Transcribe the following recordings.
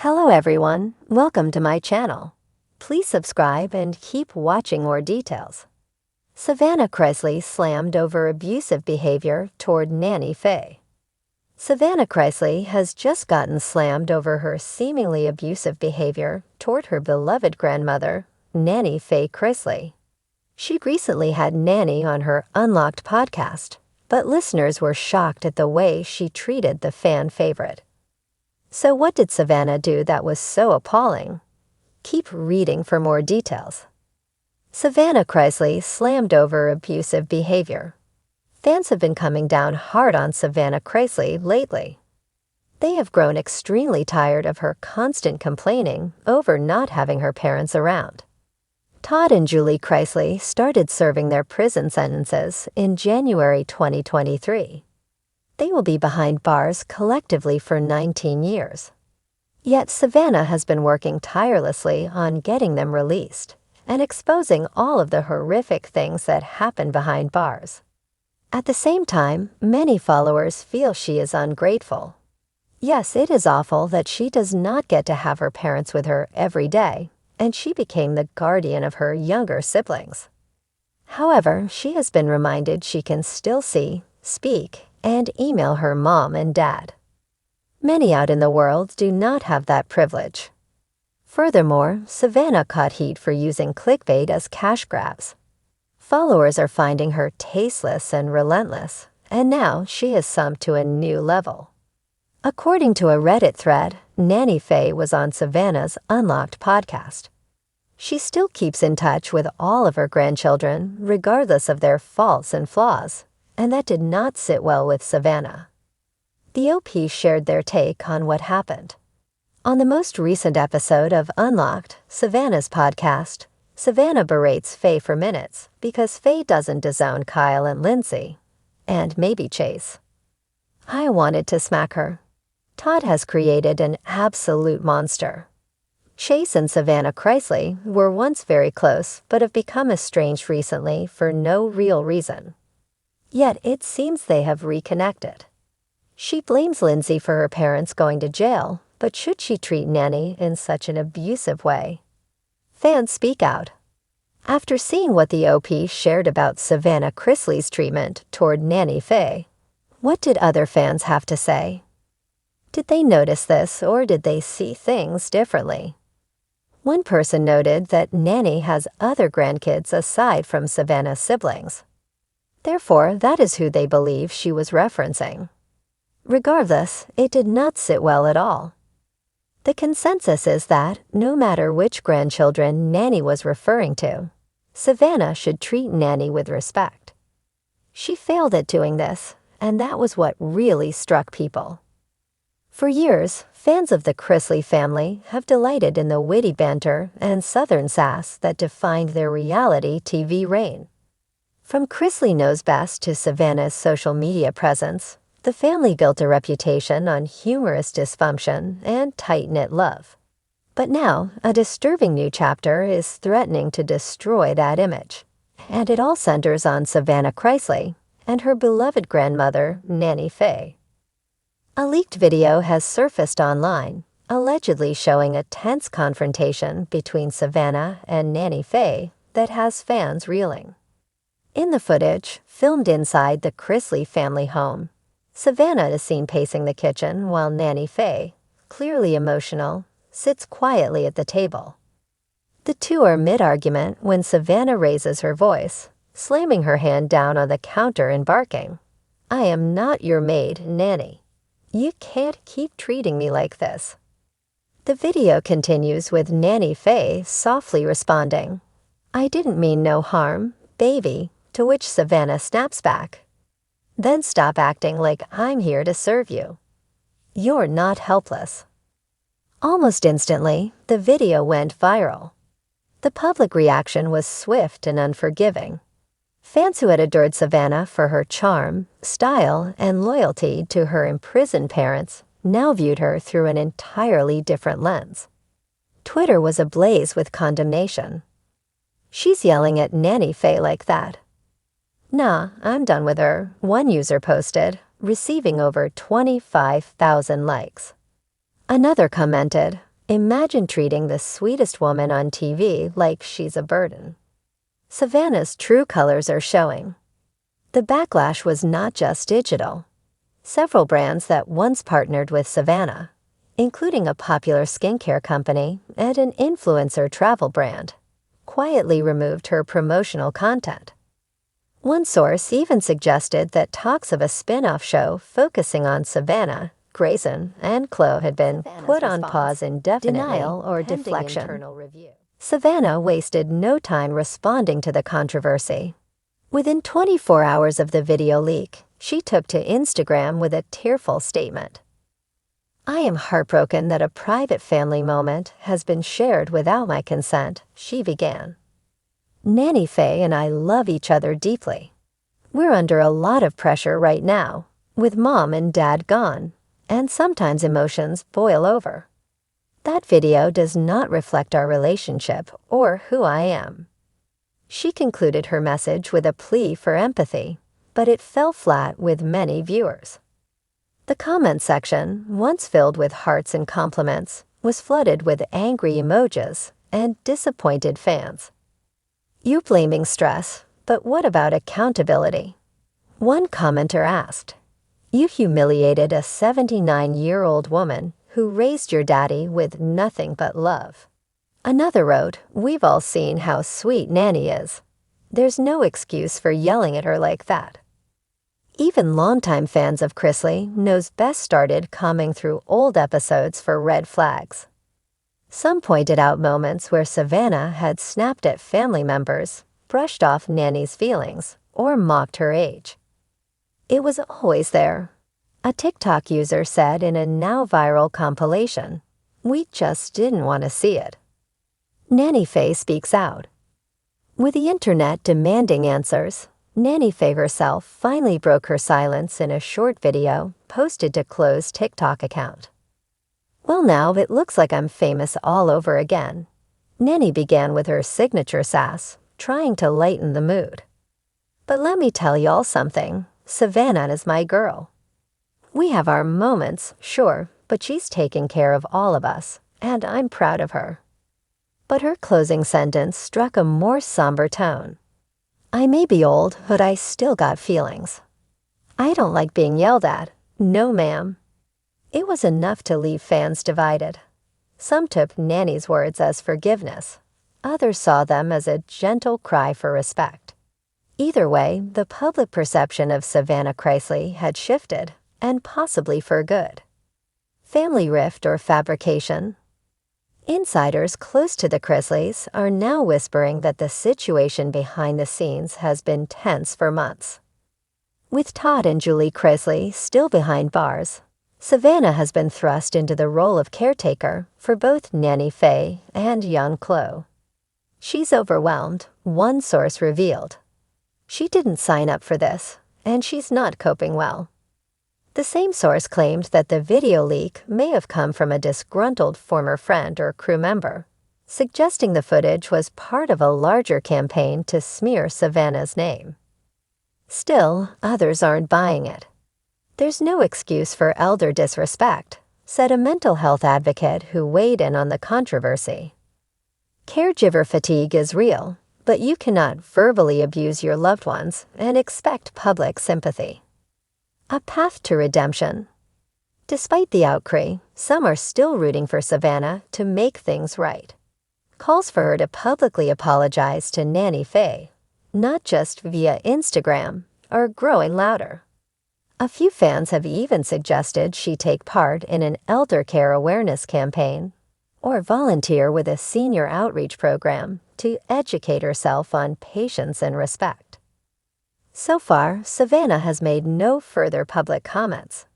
Hello everyone, welcome to my channel. Please subscribe and keep watching more details. Savannah Chrisley slammed over abusive behavior toward Nanny Faye. Savannah Chrisley has just gotten slammed over her seemingly abusive behavior toward her beloved grandmother, Nanny Faye Chrisley. She recently had Nanny on her Unlocked podcast, but listeners were shocked at the way she treated the fan favorite. So what did Savannah do that was so appalling? Keep reading for more details. Savannah Chrisley slammed over abusive behavior. Fans have been coming down hard on Savannah Chrisley lately. They have grown extremely tired of her constant complaining over not having her parents around. Todd and Julie Chrisley started serving their prison sentences in January 2023. They will be behind bars collectively for 19 years. Yet Savannah has been working tirelessly on getting them released and exposing all of the horrific things that happen behind bars. At the same time, many followers feel she is ungrateful. Yes, it is awful that she does not get to have her parents with her every day, and she became the guardian of her younger siblings. However, she has been reminded she can still see, speak, and email her mom and dad. Many out in the world do not have that privilege. Furthermore, Savannah caught heat for using clickbait as cash grabs. Followers are finding her tasteless and relentless, and now she has summed to a new level. According to a Reddit thread, Nanny Faye was on Savannah's Unlocked podcast. She still keeps in touch with all of her grandchildren, regardless of their faults and flaws, and that did not sit well with Savannah. The OP shared their take on what happened. On the most recent episode of Unlocked, Savannah's podcast, Savannah berates Faye for minutes because Faye doesn't disown Kyle and Lindsay, and maybe Chase. I wanted to smack her. Todd has created an absolute monster. Chase and Savannah Chrisley were once very close but have become estranged recently for no real reason. Yet it seems they have reconnected. She blames Lindsay for her parents going to jail, but should she treat Nanny in such an abusive way? Fans speak out. After seeing what the OP shared about Savannah Chrisley's treatment toward Nanny Faye, what did other fans have to say? Did they notice this, or did they see things differently? One person noted that Nanny has other grandkids aside from Savannah's siblings. Therefore, that is who they believe she was referencing. Regardless, it did not sit well at all. The consensus is that, no matter which grandchildren Nanny was referring to, Savannah should treat Nanny with respect. She failed at doing this, and that was what really struck people. For years, fans of the Chrisley family have delighted in the witty banter and southern sass that defined their reality TV reign. From Chrisley Knows Best to Savannah's social media presence, the family built a reputation on humorous dysfunction and tight-knit love. But now, a disturbing new chapter is threatening to destroy that image, and it all centers on Savannah Chrisley and her beloved grandmother, Nanny Faye. A leaked video has surfaced online, allegedly showing a tense confrontation between Savannah and Nanny Faye that has fans reeling. In the footage, filmed inside the Chrisley family home, Savannah is seen pacing the kitchen while Nanny Faye, clearly emotional, sits quietly at the table. The two are mid-argument when Savannah raises her voice, slamming her hand down on the counter and barking, "I am not your maid, Nanny. You can't keep treating me like this." The video continues with Nanny Faye softly responding, "I didn't mean no harm, baby," to which Savannah snaps back, "Then stop acting like I'm here to serve you. You're not helpless." Almost instantly, the video went viral. The public reaction was swift and unforgiving. Fans who had adored Savannah for her charm, style, and loyalty to her imprisoned parents now viewed her through an entirely different lens. Twitter was ablaze with condemnation. "She's yelling at Nanny Faye like that. Nah, I'm done with her," one user posted, receiving over 25,000 likes. Another commented, Imagine treating the sweetest woman on TV like she's a burden. Savannah's true colors are showing. The backlash was not just digital. Several brands that once partnered with Savannah, including a popular skincare company and an influencer travel brand, quietly removed her promotional content. One source even suggested that talks of a spin-off show focusing on Savannah, Grayson, and Chloe had been put on pause indefinitely, denial or deflection. Savannah wasted no time responding to the controversy. Within 24 hours of the video leak, she took to Instagram with a tearful statement. "I am heartbroken that a private family moment has been shared without my consent," she began. "Nanny Faye and I love each other deeply. We're under a lot of pressure right now, with Mom and Dad gone, and sometimes emotions boil over. That video does not reflect our relationship or who I am." She concluded her message with a plea for empathy, but it fell flat with many viewers. The comment section, once filled with hearts and compliments, was flooded with angry emojis and disappointed fans. "You blaming stress, but what about accountability?" One commenter asked. "You humiliated a 79-year-old woman who raised your daddy with nothing but love." Another wrote, "We've all seen how sweet Nanny is. There's no excuse for yelling at her like that." Even longtime fans of Chrisley knows best started combing through old episodes for red flags. Some pointed out moments where Savannah had snapped at family members, brushed off Nanny's feelings, or mocked her age. "It was always there," a TikTok user said in a now viral compilation. "We just didn't want to see it." Nanny Faye speaks out. With the internet demanding answers, Nanny Faye herself finally broke her silence in a short video posted to Chloe's TikTok account. "Well, now it looks like I'm famous all over again." Nanny began with her signature sass, trying to lighten the mood. "But let me tell y'all something, Savannah is my girl. We have our moments, sure, but she's taking care of all of us, and I'm proud of her." But her closing sentence struck a more somber tone. "I may be old, but I still got feelings. I don't like being yelled at. No, ma'am." It was enough to leave fans divided. Some took Nanny's words as forgiveness. Others saw them as a gentle cry for respect. Either way, the public perception of Savannah Chrisley had shifted, and possibly for good. Family rift or fabrication? Insiders close to the Chrisleys are now whispering that the situation behind the scenes has been tense for months. With Todd and Julie Chrisley still behind bars, Savannah has been thrust into the role of caretaker for both Nanny Faye and young Chloe. She's overwhelmed, one source revealed. She didn't sign up for this, and she's not coping well. The same source claimed that the video leak may have come from a disgruntled former friend or crew member, suggesting the footage was part of a larger campaign to smear Savannah's name. Still, others aren't buying it. "There's no excuse for elder disrespect," said a mental health advocate who weighed in on the controversy. "Caregiver fatigue is real, but you cannot verbally abuse your loved ones and expect public sympathy." A path to redemption. Despite the outcry, some are still rooting for Savannah to make things right. Calls for her to publicly apologize to Nanny Faye, not just via Instagram, are growing louder. A few fans have even suggested she take part in an elder care awareness campaign or volunteer with a senior outreach program to educate herself on patience and respect. So far, Savannah has made no further public comments.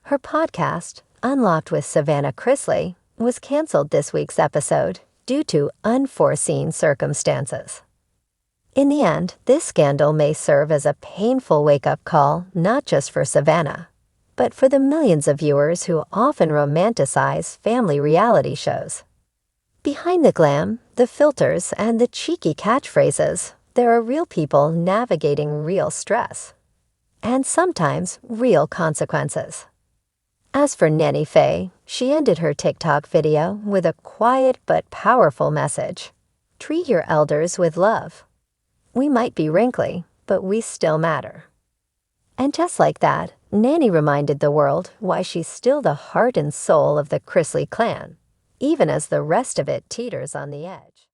Her podcast, Unlocked with Savannah Chrisley, was canceled this week's episode due to unforeseen circumstances. In the end, this scandal may serve as a painful wake-up call not just for Savannah, but for the millions of viewers who often romanticize family reality shows. Behind the glam, the filters, and the cheeky catchphrases, there are real people navigating real stress, and sometimes real consequences. As for Nanny Faye, she ended her TikTok video with a quiet but powerful message. Treat your elders with love. We might be wrinkly, but we still matter. And just like that, Nanny reminded the world why she's still the heart and soul of the Chrisley clan, even as the rest of it teeters on the edge.